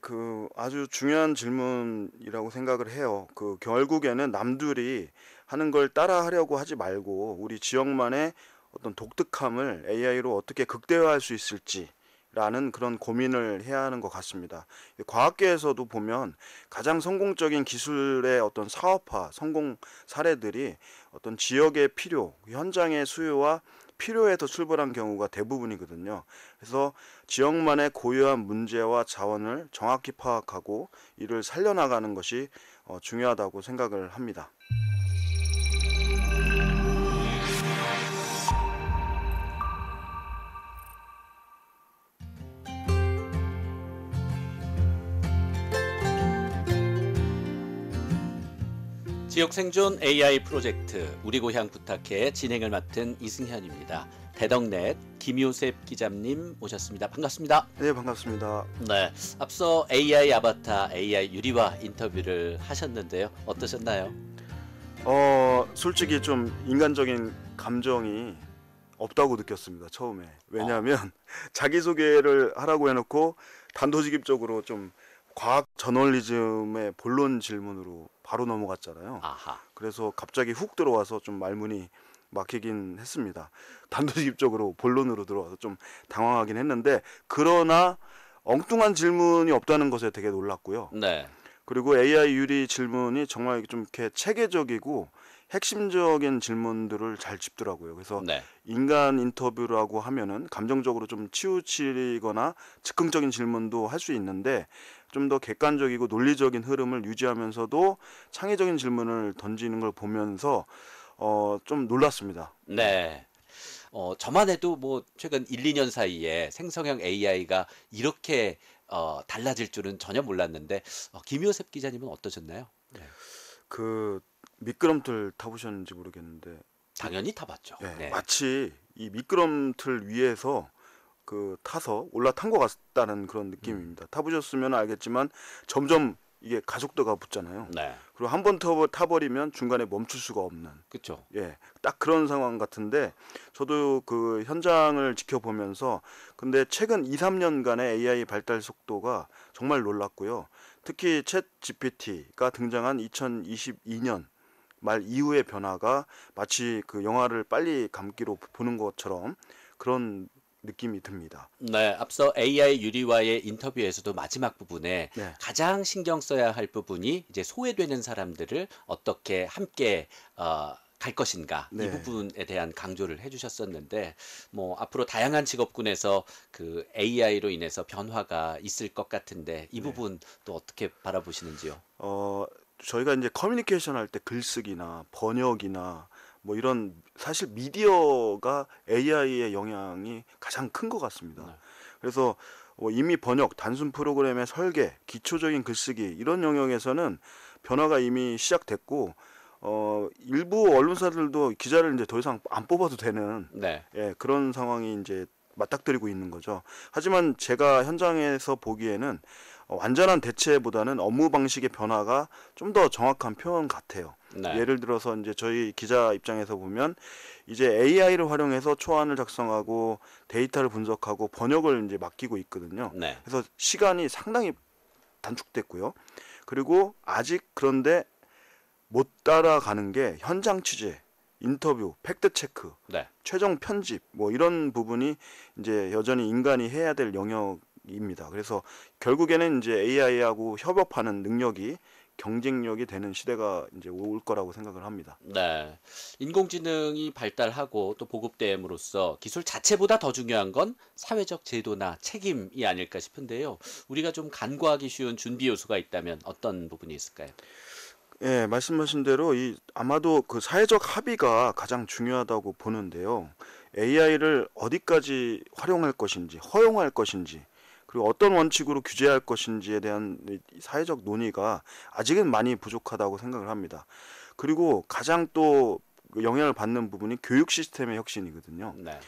Speaker 5: 아주 중요한 질문이라고 생각을 해요. 결국에는 남들이 하는 걸 따라 하려고 하지 말고 우리 지역만의 어떤 독특함을 AI로 어떻게 극대화할 수 있을지, 라는 그런 고민을 해야 하는 것 같습니다. 과학계에서도 보면 가장 성공적인 기술의 어떤 사업화, 성공 사례들이 어떤 지역의 필요, 현장의 수요와 필요에서 출발한 경우가 대부분이거든요. 그래서 지역만의 고유한 문제와 자원을 정확히 파악하고 이를 살려나가는 것이 중요하다고 생각을 합니다.
Speaker 4: 지역 생존 AI 프로젝트 우리 고향 부탁해 진행을 맡은 이승현입니다. 대덕넷 김요셉 기자님 모셨습니다. 반갑습니다.
Speaker 5: 네, 반갑습니다.
Speaker 4: 네, 앞서 AI 아바타, AI 유리와 인터뷰를 하셨는데요. 어떠셨나요?
Speaker 5: 솔직히 좀 인간적인 감정이 없다고 느꼈습니다. 처음에. 왜냐하면 자기소개를 하라고 해놓고 단도직입적으로 좀 과학 저널리즘의 본론 질문으로 바로 넘어갔잖아요.
Speaker 4: 아하.
Speaker 5: 그래서 갑자기 훅 들어와서 좀 말문이 막히긴 했습니다. 단도직입적으로 본론으로 들어와서 좀 당황하긴 했는데, 그러나 엉뚱한 질문이 없다는 것에 되게 놀랐고요.
Speaker 4: 네.
Speaker 5: 그리고 AI 유리 질문이 정말 좀 이렇게 체계적이고 핵심적인 질문들을 잘 짚더라고요. 그래서
Speaker 4: 네.
Speaker 5: 인간 인터뷰라고 하면은 감정적으로 좀 치우치거나 즉흥적인 질문도 할 수 있는데, 좀 더 객관적이고 논리적인 흐름을 유지하면서도 창의적인 질문을 던지는 걸 보면서 좀 놀랐습니다.
Speaker 4: 네. 저만 해도 뭐 최근 1, 2년 사이에 생성형 AI가 이렇게 달라질 줄은 전혀 몰랐는데 김효셉 기자님은 어떠셨나요? 네.
Speaker 5: 그 미끄럼틀 타보셨는지 모르겠는데
Speaker 4: 당연히 타봤죠.
Speaker 5: 네,
Speaker 4: 네.
Speaker 5: 마치 이 미끄럼틀 위에서 타서 올라탄 것 같다는 그런 느낌입니다. 타보셨으면 알겠지만 점점 이게 가속도가 붙잖아요.
Speaker 4: 네.
Speaker 5: 그리고 한 번 타버리면 중간에 멈출 수가 없는.
Speaker 4: 그렇죠.
Speaker 5: 예, 딱 그런 상황 같은데, 저도 그 현장을 지켜보면서 근데 최근 2, 3년간의 AI 발달 속도가 정말 놀랐고요. 특히 챗 GPT가 등장한 2022년 말 이후의 변화가 마치 그 영화를 빨리 감기로 보는 것처럼 그런 느낌이 듭니다.
Speaker 4: 네, 앞서 AI 유리와의 인터뷰에서도 마지막 부분에
Speaker 5: 네.
Speaker 4: 가장 신경 써야 할 부분이 이제 소외되는 사람들을 어떻게 함께 갈 것인가, 이
Speaker 5: 네.
Speaker 4: 부분에 대한 강조를 해주셨었는데, 뭐 앞으로 다양한 직업군에서 그 AI로 인해서 변화가 있을 것 같은데 이 부분 또 어떻게 바라보시는지요?
Speaker 5: 저희가 이제 커뮤니케이션 할 때 글쓰기나 번역이나 뭐 이런, 사실 미디어가 AI의 영향이 가장 큰 것 같습니다.
Speaker 4: 네.
Speaker 5: 그래서 이미 번역, 단순 프로그램의 설계, 기초적인 글쓰기 이런 영역에서는 변화가 이미 시작됐고, 일부 언론사들도 기자를 이제 더 이상 안 뽑아도 되는
Speaker 4: 네.
Speaker 5: 그런 상황이 이제 맞닥뜨리고 있는 거죠. 하지만 제가 현장에서 보기에는 완전한 대체보다는 업무 방식의 변화가 좀 더 정확한 표현 같아요.
Speaker 4: 네.
Speaker 5: 예를 들어서 이제 저희 기자 입장에서 보면 이제 AI를 활용해서 초안을 작성하고 데이터를 분석하고 번역을 이제 맡기고 있거든요.
Speaker 4: 네.
Speaker 5: 그래서 시간이 상당히 단축됐고요. 그리고 아직 그런데 못 따라가는 게 현장 취재, 인터뷰, 팩트 체크,
Speaker 4: 네.
Speaker 5: 최종 편집 뭐 이런 부분이 이제 여전히 인간이 해야 될 영역입니다. 그래서 결국에는 이제 AI하고 협업하는 능력이 경쟁력이 되는 시대가 이제 올 거라고 생각을 합니다.
Speaker 4: 네. 인공지능이 발달하고 또 보급됨으로써 기술 자체보다 더 중요한 건 사회적 제도나 책임이 아닐까 싶은데요. 우리가 좀 간과하기 쉬운 준비 요소가 있다면 어떤 부분이 있을까요?
Speaker 5: 예, 말씀하신 대로 아마도 그 사회적 합의가 가장 중요하다고 보는데요. AI를 어디까지 활용할 것인지, 허용할 것인지, 그리고 어떤 원칙으로 규제할 것인지에 대한 사회적 논의가 아직은 많이 부족하다고 생각을 합니다. 그리고 가장 또 영향을 받는 부분이 교육 시스템의 혁신이거든요.
Speaker 4: 네.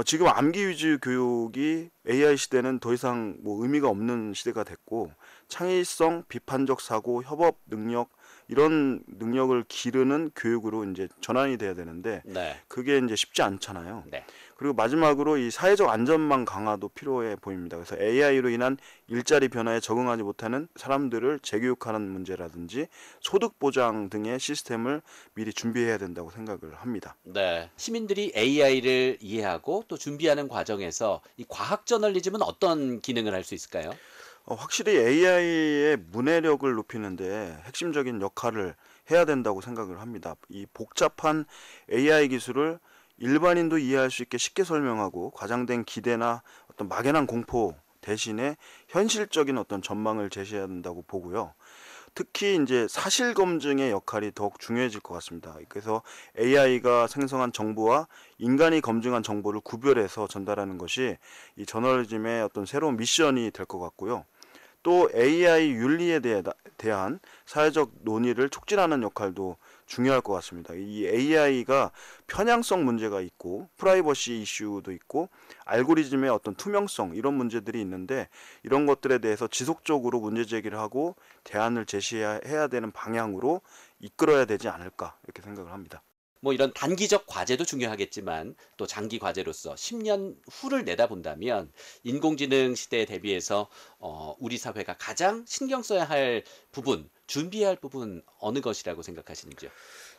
Speaker 5: 지금 암기 위주 교육이 AI 시대는 더 이상 뭐 의미가 없는 시대가 됐고, 창의성, 비판적 사고, 협업 능력 이런 능력을 기르는 교육으로 이제 전환이 돼야 되는데
Speaker 4: 네.
Speaker 5: 그게 이제 쉽지 않잖아요.
Speaker 4: 네.
Speaker 5: 그리고 마지막으로 이 사회적 안전망 강화도 필요해 보입니다. 그래서 AI로 인한 일자리 변화에 적응하지 못하는 사람들을 재교육하는 문제라든지 소득 보장 등의 시스템을 미리 준비해야 된다고 생각을 합니다.
Speaker 4: 네. 시민들이 AI를 이해하고 또 준비하는 과정에서 이 과학 저널리즘은 어떤 기능을 할 수 있을까요?
Speaker 5: 확실히 AI의 문해력을 높이는데 핵심적인 역할을 해야 된다고 생각을 합니다. 이 복잡한 AI 기술을 일반인도 이해할 수 있게 쉽게 설명하고 과장된 기대나 어떤 막연한 공포 대신에 현실적인 어떤 전망을 제시해야 된다고 보고요. 특히 이제 사실 검증의 역할이 더욱 중요해질 것 같습니다. 그래서 AI가 생성한 정보와 인간이 검증한 정보를 구별해서 전달하는 것이 이 저널리즘의 어떤 새로운 미션이 될 것 같고요. 또 AI 윤리에 대한 사회적 논의를 촉진하는 역할도 중요할 것 같습니다. 이 AI가 편향성 문제가 있고 프라이버시 이슈도 있고 알고리즘의 어떤 투명성 이런 문제들이 있는데 이런 것들에 대해서 지속적으로 문제 제기를 하고 대안을 제시해야 되는 방향으로 이끌어야 되지 않을까 이렇게 생각을 합니다.
Speaker 4: 뭐 이런 단기적 과제도 중요하겠지만 또 장기 과제로서 10년 후를 내다본다면 인공지능 시대에 대비해서 우리 사회가 가장 신경 써야 할 부분, 준비해야 할 부분 어느 것이라고 생각하시는지요?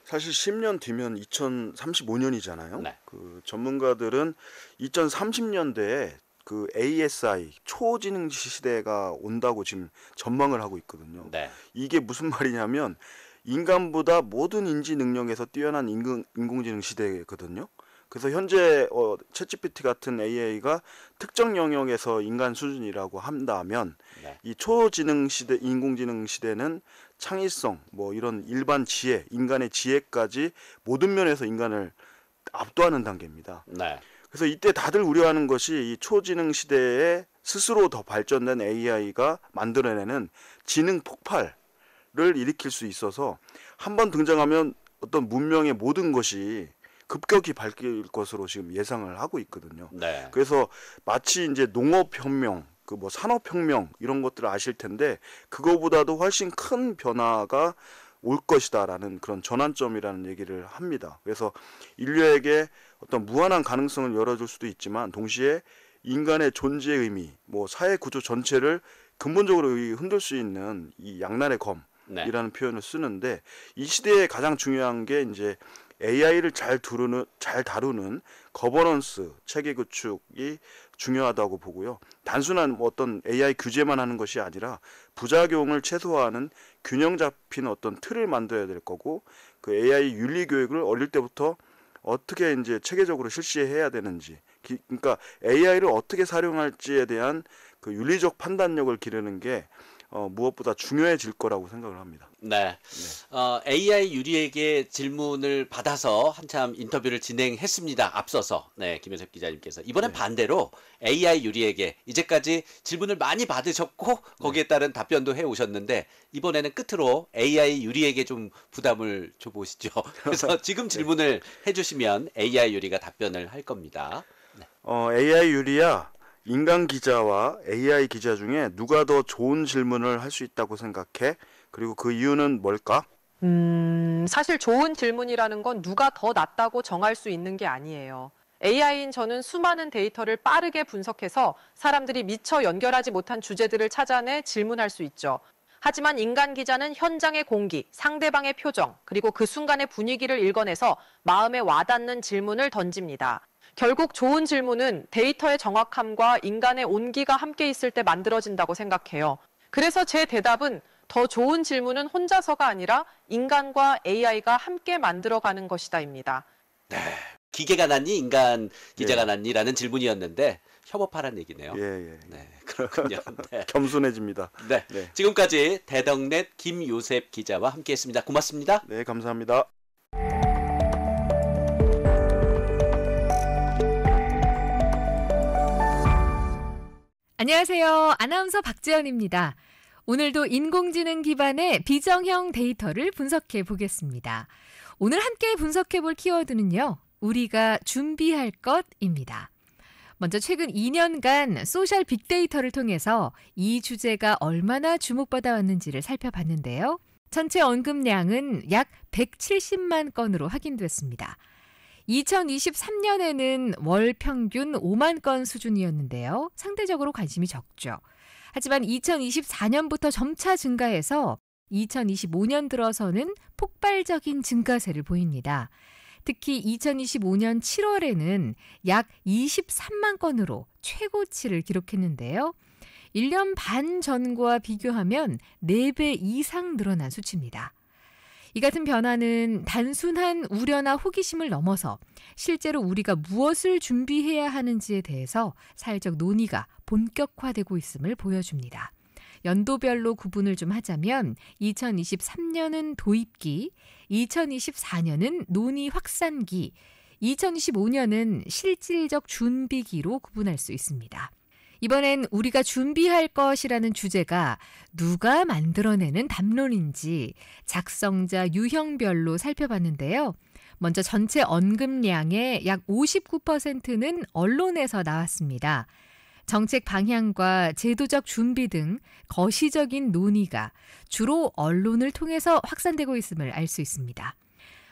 Speaker 5: 사실 10년 뒤면 2035년이잖아요.
Speaker 4: 네.
Speaker 5: 그 전문가들은 2030년대에 그 ASI 초지능 시대가 온다고 지금 전망을 하고 있거든요.
Speaker 4: 네.
Speaker 5: 이게 무슨 말이냐면 인간보다 모든 인지 능력에서 뛰어난 인공지능 시대거든요. 그래서 현재 챗GPT 같은 AI가 특정 영역에서 인간 수준이라고 한다면
Speaker 4: 네.
Speaker 5: 이 초지능 시대, 인공지능 시대는 창의성, 뭐 이런 일반 지혜, 인간의 지혜까지 모든 면에서 인간을 압도하는 단계입니다.
Speaker 4: 네.
Speaker 5: 그래서 이때 다들 우려하는 것이 이 초지능 시대에 스스로 더 발전된 AI가 만들어내는 지능 폭발을 일으킬 수 있어서 한번 등장하면 어떤 문명의 모든 것이 급격히 바뀔 것으로 지금 예상을 하고 있거든요.
Speaker 4: 네.
Speaker 5: 그래서 마치 이제 농업혁명, 그 뭐 산업혁명 이런 것들을 아실 텐데 그거보다도 훨씬 큰 변화가 올 것이다라는 그런 전환점이라는 얘기를 합니다. 그래서 인류에게 어떤 무한한 가능성을 열어줄 수도 있지만 동시에 인간의 존재의 의미, 뭐 사회 구조 전체를 근본적으로 흔들 수 있는 이 양날의 검이라는 표현을 쓰는데 이 시대에 가장 중요한 게 이제 AI를 잘 다루는 거버넌스 체계 구축이 중요하다고 보고요. 단순한 어떤 AI 규제만 하는 것이 아니라 부작용을 최소화하는 균형 잡힌 어떤 틀을 만들어야 될 거고 그 AI 윤리 교육을 어릴 때부터 어떻게 이제 체계적으로 실시해야 되는지 그러니까 AI를 어떻게 사용할지에 대한 그 윤리적 판단력을 기르는 게 무엇보다 중요해질 거라고 생각을 합니다.
Speaker 4: 네. AI 유리에게 질문을 받아서 한참 인터뷰를 진행했습니다. 앞서서. 네, 김효섭 기자님께서. 이번엔 반대로 AI 유리에게 이제까지 질문을 많이 받으셨고 거기에 따른 답변도 해 오셨는데 이번에는 끝으로 AI 유리에게 좀 부담을 줘보시죠. 그래서 지금 질문을 해주시면 AI 유리가 답변을 할 겁니다. 네.
Speaker 5: AI 유리야. 인간 기자와 AI 기자 중에 누가 더 좋은 질문을 할 수 있다고 생각해? 그리고 그 이유는 뭘까?
Speaker 3: 사실 좋은 질문이라는 건 누가 더 낫다고 정할 수 있는 게 아니에요. AI인 저는 수많은 데이터를 빠르게 분석해서 사람들이 미처 연결하지 못한 주제들을 찾아내 질문할 수 있죠. 하지만 인간 기자는 현장의 공기, 상대방의 표정, 그리고 그 순간의 분위기를 읽어내서 마음에 와닿는 질문을 던집니다. 결국 좋은 질문은 데이터의 정확함과 인간의 온기가 함께 있을 때 만들어진다고 생각해요. 그래서 제 대답은 더 좋은 질문은 혼자서가 아니라 인간과 AI가 함께 만들어가는 것이다입니다.
Speaker 4: 네. 기계가 낫니 인간 기자가 낫니라는 질문이었는데 협업하라는 얘기네요.
Speaker 5: 예.
Speaker 4: 네, 그렇군요. 네.
Speaker 5: 겸손해집니다.
Speaker 4: 네. 지금까지 대덕넷 김요셉 기자와 함께했습니다. 고맙습니다.
Speaker 5: 네, 감사합니다.
Speaker 6: 안녕하세요. 아나운서 박지연입니다. 오늘도 인공지능 기반의 비정형 데이터를 분석해 보겠습니다. 오늘 함께 분석해 볼 키워드는요. 우리가 준비할 것입니다. 먼저 최근 2년간 소셜 빅데이터를 통해서 이 주제가 얼마나 주목받아 왔는지를 살펴봤는데요. 전체 언급량은 약 170만 건으로 확인됐습니다. 2023년에는 월 평균 5만 건 수준이었는데요. 상대적으로 관심이 적죠. 하지만 2024년부터 점차 증가해서 2025년 들어서는 폭발적인 증가세를 보입니다. 특히 2025년 7월에는 약 23만 건으로 최고치를 기록했는데요. 1년 반 전과 비교하면 4배 이상 늘어난 수치입니다. 이 같은 변화는 단순한 우려나 호기심을 넘어서 실제로 우리가 무엇을 준비해야 하는지에 대해서 사회적 논의가 본격화되고 있음을 보여줍니다. 연도별로 구분을 좀 하자면 2023년은 도입기, 2024년은 논의 확산기, 2025년은 실질적 준비기로 구분할 수 있습니다. 이번엔 우리가 준비할 것이라는 주제가 누가 만들어내는 담론인지 작성자 유형별로 살펴봤는데요. 먼저 전체 언급량의 약 59%는 언론에서 나왔습니다. 정책 방향과 제도적 준비 등 거시적인 논의가 주로 언론을 통해서 확산되고 있음을 알 수 있습니다.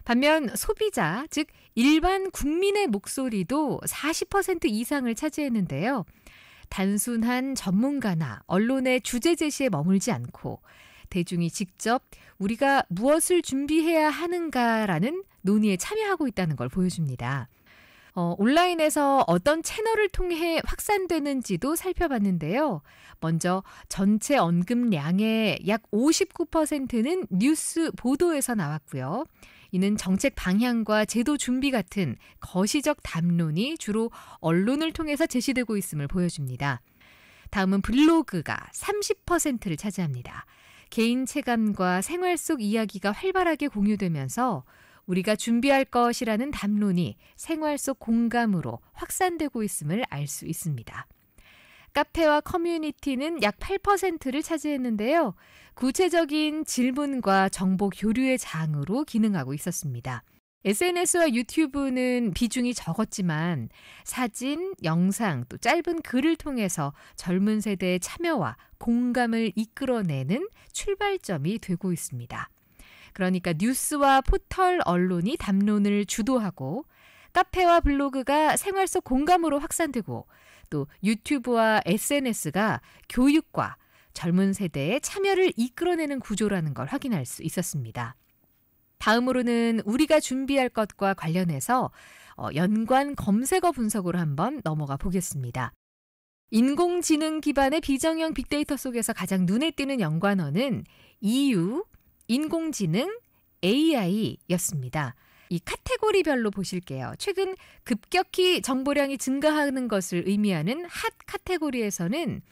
Speaker 6: 반면 소비자, 즉 일반 국민의 목소리도 40% 이상을 차지했는데요. 단순한 전문가나 언론의 주제 제시에 머물지 않고 대중이 직접 우리가 무엇을 준비해야 하는가라는 논의에 참여하고 있다는 걸 보여줍니다. 온라인에서 어떤 채널을 통해 확산되는지도 살펴봤는데요. 먼저 전체 언급량의 약 59%는 뉴스 보도에서 나왔고요. 이는 정책 방향과 제도 준비 같은 거시적 담론이 주로 언론을 통해서 제시되고 있음을 보여줍니다. 다음은 블로그가 30%를 차지합니다. 개인 체감과 생활 속 이야기가 활발하게 공유되면서 우리가 준비할 것이라는 담론이 생활 속 공감으로 확산되고 있음을 알 수 있습니다. 카페와 커뮤니티는 약 8%를 차지했는데요. 구체적인 질문과 정보 교류의 장으로 기능하고 있었습니다. SNS와 유튜브는 비중이 적었지만 사진, 영상, 또 짧은 글을 통해서 젊은 세대의 참여와 공감을 이끌어내는 출발점이 되고 있습니다. 그러니까 뉴스와 포털 언론이 담론을 주도하고 카페와 블로그가 생활 속 공감으로 확산되고 또 유튜브와 SNS가 교육과 젊은 세대의 참여를 이끌어내는 구조라는 걸 확인할 수 있었습니다. 다음으로는 우리가 준비할 것과 관련해서 연관 검색어 분석으로 한번 넘어가 보겠습니다. 인공지능 기반의 비정형 빅데이터 속에서 가장 눈에 띄는 연관어는 EU, 인공지능, AI였습니다. 이 카테고리별로 보실게요. 최근 급격히 정보량이 증가하는 것을 의미하는 핫 카테고리에서는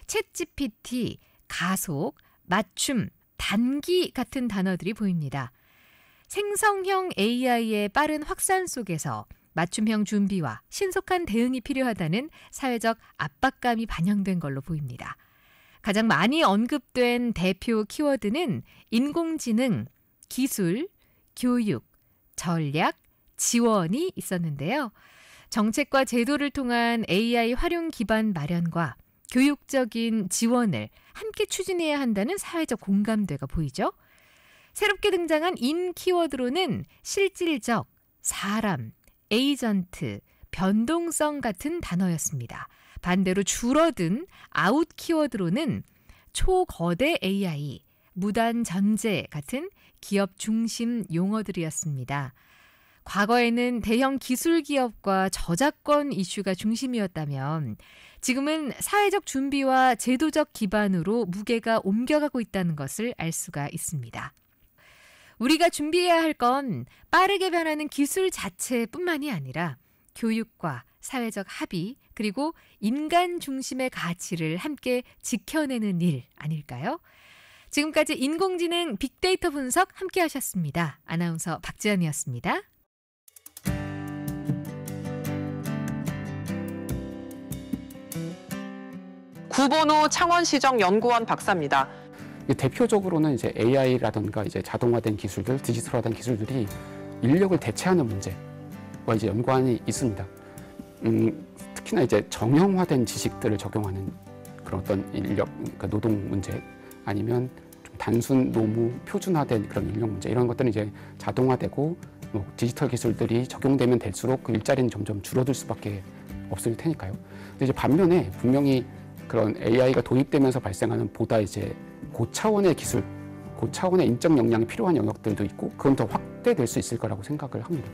Speaker 6: 챗GPT, 가속, 맞춤, 단기 같은 단어들이 보입니다. 생성형 AI의 빠른 확산 속에서 맞춤형 준비와 신속한 대응이 필요하다는 사회적 압박감이 반영된 걸로 보입니다. 가장 많이 언급된 대표 키워드는 인공지능, 기술, 교육, 전략, 지원이 있었는데요. 정책과 제도를 통한 AI 활용 기반 마련과 교육적인 지원을 함께 추진해야 한다는 사회적 공감대가 보이죠. 새롭게 등장한 인 키워드로는 실질적, 사람, 에이전트, 변동성 같은 단어였습니다. 반대로 줄어든 아웃 키워드로는 초거대 AI, 무단 전제 같은 기업 중심 용어들이었습니다. 과거에는 대형 기술 기업과 저작권 이슈가 중심이었다면 지금은 사회적 준비와 제도적 기반으로 무게가 옮겨가고 있다는 것을 알 수가 있습니다. 우리가 준비해야 할 건 빠르게 변하는 기술 자체뿐만이 아니라 교육과 사회적 합의 그리고 인간 중심의 가치를 함께 지켜내는 일 아닐까요? 지금까지 인공지능 빅데이터 분석 함께 하셨습니다. 아나운서 박지연이었습니다.
Speaker 3: 구본우 창원시정연구원 박사입니다.
Speaker 7: 대표적으로는 이제 AI라든가 이제 자동화된 기술들, 디지털화된 기술들이 인력을 대체하는 문제와 이제 연관이 있습니다. 특히나 이제 정형화된 지식들을 적용하는 그런 어떤 인력, 그러니까 노동 문제, 아니면 좀 단순 노무, 표준화된 그런 인력 문제 이런 것들은 이제 자동화되고 뭐 디지털 기술들이 적용되면 될수록 그 일자리는 점점 줄어들 수밖에 없을 테니까요. 근데 이제 반면에 분명히 그런 AI가 도입되면서 발생하는 보다 이제 고차원의 기술, 고차원의 인적 역량이 필요한 영역들도 있고 그건 더 확대될 수 있을 거라고 생각을 합니다.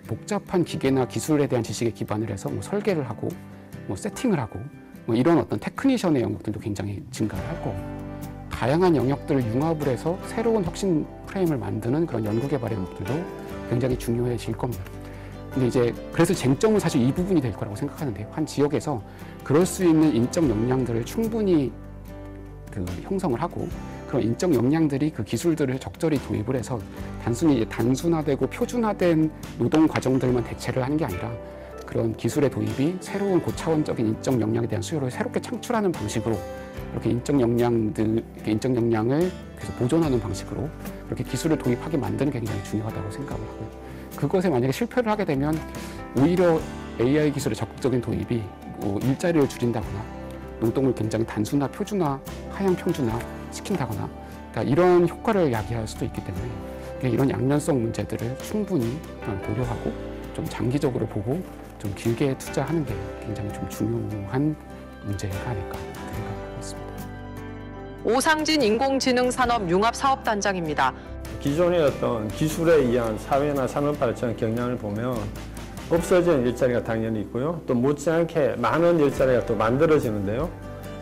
Speaker 7: 복잡한 기계나 기술에 대한 지식에 기반을 해서 뭐 설계를 하고 뭐 세팅을 하고 뭐 이런 어떤 테크니션의 영역들도 굉장히 증가를 할 거고 다양한 영역들을 융합을 해서 새로운 혁신 프레임을 만드는 그런 연구개발의 영역들도 굉장히 중요해질 겁니다. 근데 이제 그래서 쟁점은 사실 이 부분이 될 거라고 생각하는데요. 한 지역에서 그럴 수 있는 인적 역량들을 충분히 형성을 하고 그런 인적 역량들이 그 기술들을 적절히 도입을 해서 단순히 이제 단순화되고 표준화된 노동 과정들만 대체를 하는 게 아니라 그런 기술의 도입이 새로운 고차원적인 인적 역량에 대한 수요를 새롭게 창출하는 방식으로 이렇게 인적 역량을 계속 보존하는 방식으로 그렇게 기술을 도입하게 만드는 게 굉장히 중요하다고 생각을 하고요. 그것에 만약에 실패를 하게 되면 오히려 AI 기술의 적극적인 도입이 뭐 일자리를 줄인다거나 노동을 굉장히 단순화, 표준화, 하향 평준화 시킨다거나 그러니까 이런 효과를 야기할 수도 있기 때문에 이런 양면성 문제들을 충분히 고려하고 좀 장기적으로 보고 좀 길게 투자하는 게 굉장히 좀 중요한 문제가 아닐까 생각하고 있습니다.
Speaker 3: 오상진 인공지능산업융합사업단장입니다.
Speaker 8: 기존의 어떤 기술에 의한 사회나 산업 발전 경향을 보면 없어지는 일자리가 당연히 있고요. 또 못지않게 많은 일자리가 또 만들어지는데요.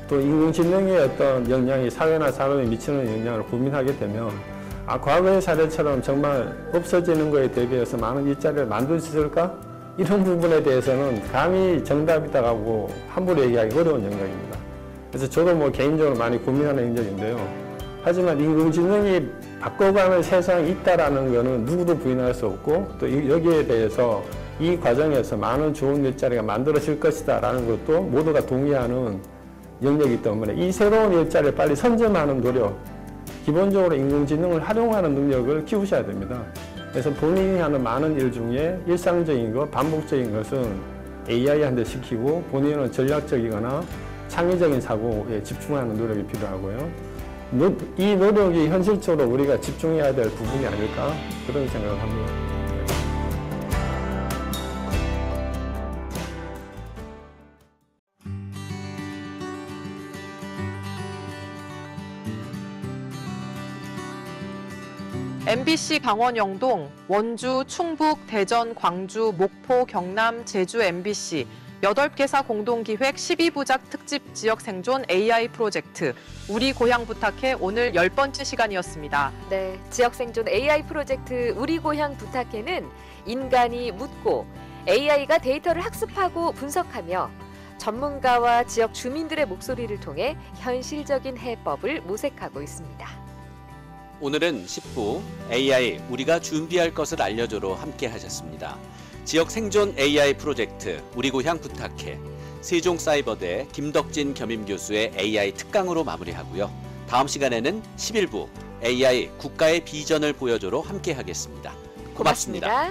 Speaker 8: 또 인공지능의 어떤 영향이 사회나 산업에 미치는 영향을 고민하게 되면 과거의 사례처럼 정말 없어지는 거에 대비해서 많은 일자리를 만들 수 있을까? 이런 부분에 대해서는 감히 정답이다라고 함부로 얘기하기 어려운 영역입니다. 그래서 저도 뭐 개인적으로 많이 고민하는 영역인데요. 하지만 인공지능이 바꿔가는 세상이 있다라는 것은 누구도 부인할 수 없고 또 여기에 대해서 이 과정에서 많은 좋은 일자리가 만들어질 것이다라는 것도 모두가 동의하는 영역이기 때문에 이 새로운 일자리를 빨리 선점하는 노력, 기본적으로 인공지능을 활용하는 능력을 키우셔야 됩니다. 그래서 본인이 하는 많은 일 중에 일상적인 것, 반복적인 것은 AI한테 시키고 본인은 전략적이거나 창의적인 사고에 집중하는 노력이 필요하고요. 이 노력이 현실적으로 우리가 집중해야 될 부분이 아닐까 그런 생각을 합니다.
Speaker 3: MBC 강원 영동, 원주, 충북, 대전, 광주, 목포, 경남, 제주 MBC 8개사 공동기획 12부작 특집 지역 생존 AI 프로젝트 우리 고향 부탁해 오늘 10번째 시간이었습니다.
Speaker 6: 네, 지역 생존 AI 프로젝트 우리 고향 부탁해는 인간이 묻고 AI가 데이터를 학습하고 분석하며 전문가와 지역 주민들의 목소리를 통해 현실적인 해법을 모색하고 있습니다.
Speaker 4: 오늘은 10부 AI 우리가 준비할 것을 알려줘로 함께 하셨습니다. 지역 생존 AI 프로젝트 우리 고향 부탁해 세종사이버대 김덕진 겸임교수의 AI 특강으로 마무리하고요. 다음 시간에는 11부 AI 국가의 비전을 보여줘로 함께 하겠습니다. 고맙습니다.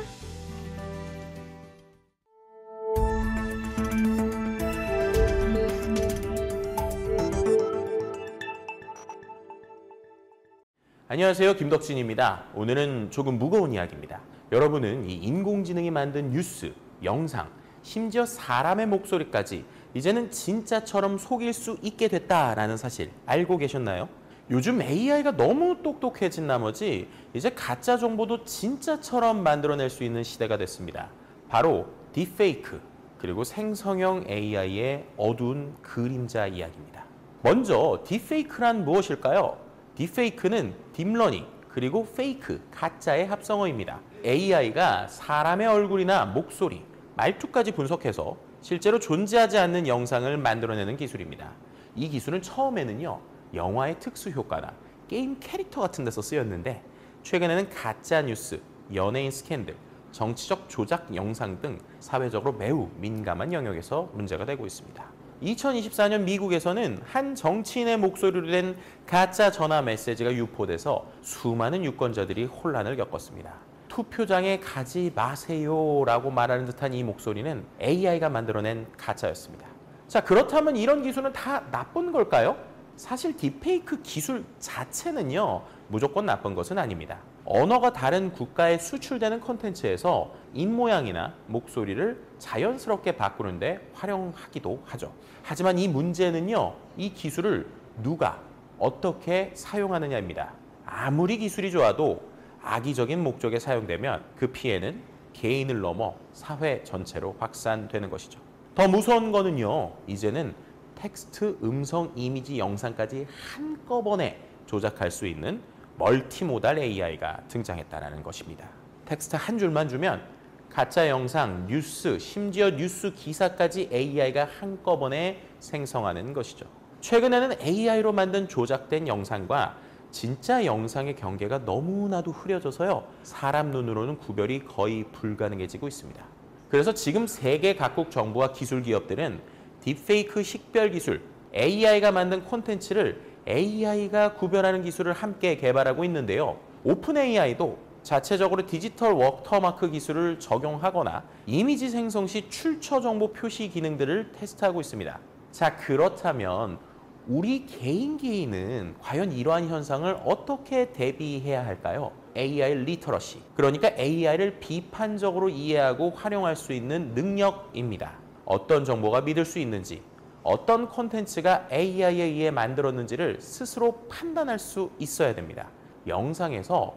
Speaker 9: 안녕하세요. 김덕진입니다. 오늘은 조금 무거운 이야기입니다. 여러분은 이 인공지능이 만든 뉴스, 영상, 심지어 사람의 목소리까지 이제는 진짜처럼 속일 수 있게 됐다라는 사실 알고 계셨나요? 요즘 AI가 너무 똑똑해진 나머지 이제 가짜 정보도 진짜처럼 만들어낼 수 있는 시대가 됐습니다. 바로 딥페이크, 그리고 생성형 AI의 어두운 그림자 이야기입니다. 먼저 딥페이크란 무엇일까요? 딥페이크는 딥러닝, 그리고 페이크, 가짜의 합성어입니다. AI가 사람의 얼굴이나 목소리, 말투까지 분석해서 실제로 존재하지 않는 영상을 만들어내는 기술입니다. 이 기술은 처음에는요, 영화의 특수 효과나 게임 캐릭터 같은 데서 쓰였는데 최근에는 가짜 뉴스, 연예인 스캔들, 정치적 조작 영상 등 사회적으로 매우 민감한 영역에서 문제가 되고 있습니다. 2024년 미국에서는 한 정치인의 목소리로 된 가짜 전화 메시지가 유포돼서 수많은 유권자들이 혼란을 겪었습니다. 투표장에 가지 마세요라고 말하는 듯한 이 목소리는 AI가 만들어낸 가짜였습니다. 자, 그렇다면 이런 기술은 다 나쁜 걸까요? 사실 딥페이크 기술 자체는요, 무조건 나쁜 것은 아닙니다. 언어가 다른 국가에 수출되는 콘텐츠에서 입모양이나 목소리를 자연스럽게 바꾸는데 활용하기도 하죠. 하지만 이 문제는요, 이 기술을 누가 어떻게 사용하느냐입니다. 아무리 기술이 좋아도 악의적인 목적에 사용되면 그 피해는 개인을 넘어 사회 전체로 확산되는 것이죠. 더 무서운 거는요, 이제는 텍스트, 음성, 이미지, 영상까지 한꺼번에 조작할 수 있는 멀티모달 AI가 등장했다는 것입니다. 텍스트 한 줄만 주면 가짜 영상, 뉴스, 심지어 뉴스 기사까지 AI가 한꺼번에 생성하는 것이죠. 최근에는 AI로 만든 조작된 영상과 진짜 영상의 경계가 너무나도 흐려져서요, 사람 눈으로는 구별이 거의 불가능해지고 있습니다. 그래서 지금 세계 각국 정부와 기술 기업들은 딥페이크 식별 기술, AI가 만든 콘텐츠를 AI가 구별하는 기술을 함께 개발하고 있는데요. 오픈 AI도 자체적으로 디지털 워터마크 기술을 적용하거나 이미지 생성 시 출처 정보 표시 기능들을 테스트하고 있습니다. 자, 그렇다면 우리 개인은 과연 이러한 현상을 어떻게 대비해야 할까요? AI 리터러시, 그러니까 AI를 비판적으로 이해하고 활용할 수 있는 능력입니다. 어떤 정보가 믿을 수 있는지, 어떤 콘텐츠가 AI에 의해 만들었는지를 스스로 판단할 수 있어야 됩니다. 영상에서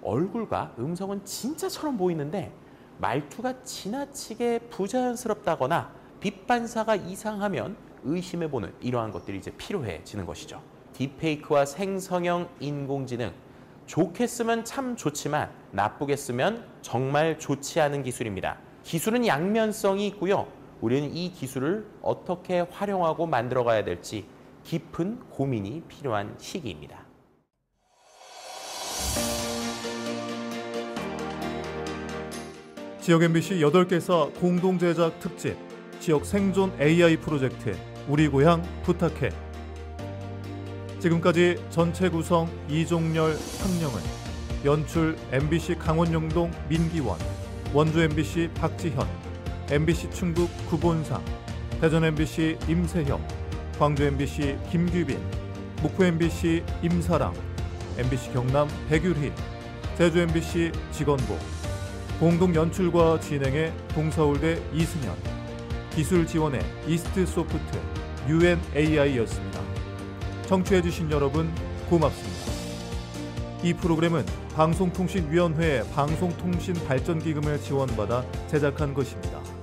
Speaker 9: 얼굴과 음성은 진짜처럼 보이는데 말투가 지나치게 부자연스럽다거나 빛 반사가 이상하면 의심해보는 이러한 것들이 이제 필요해지는 것이죠. 딥페이크와 생성형 인공지능, 좋게 쓰면 참 좋지만 나쁘게 쓰면 정말 좋지 않은 기술입니다. 기술은 양면성이 있고요. 우리는 이 기술을 어떻게 활용하고 만들어가야 될지 깊은 고민이 필요한 시기입니다.
Speaker 1: 지역 MBC 8개사 공동 제작 특집 지역 생존 AI 프로젝트 우리 고향 부탁해. 지금까지 전체 구성 이종렬, 상영은, 연출 MBC 강원영동 민기원, 원주 MBC 박지현, MBC 충북 구본상, 대전 MBC 임세형, 광주 MBC 김규빈, 목포 MBC 임사랑, MBC 경남 백유희, 제주 MBC 직원복, 공동 연출과 진행의 동서울대 이승현, 기술 지원의 이스트소프트, UNAI였습니다. 청취해주신 여러분 고맙습니다. 이 프로그램은 방송통신위원회 방송통신발전기금을 지원받아 제작한 것입니다.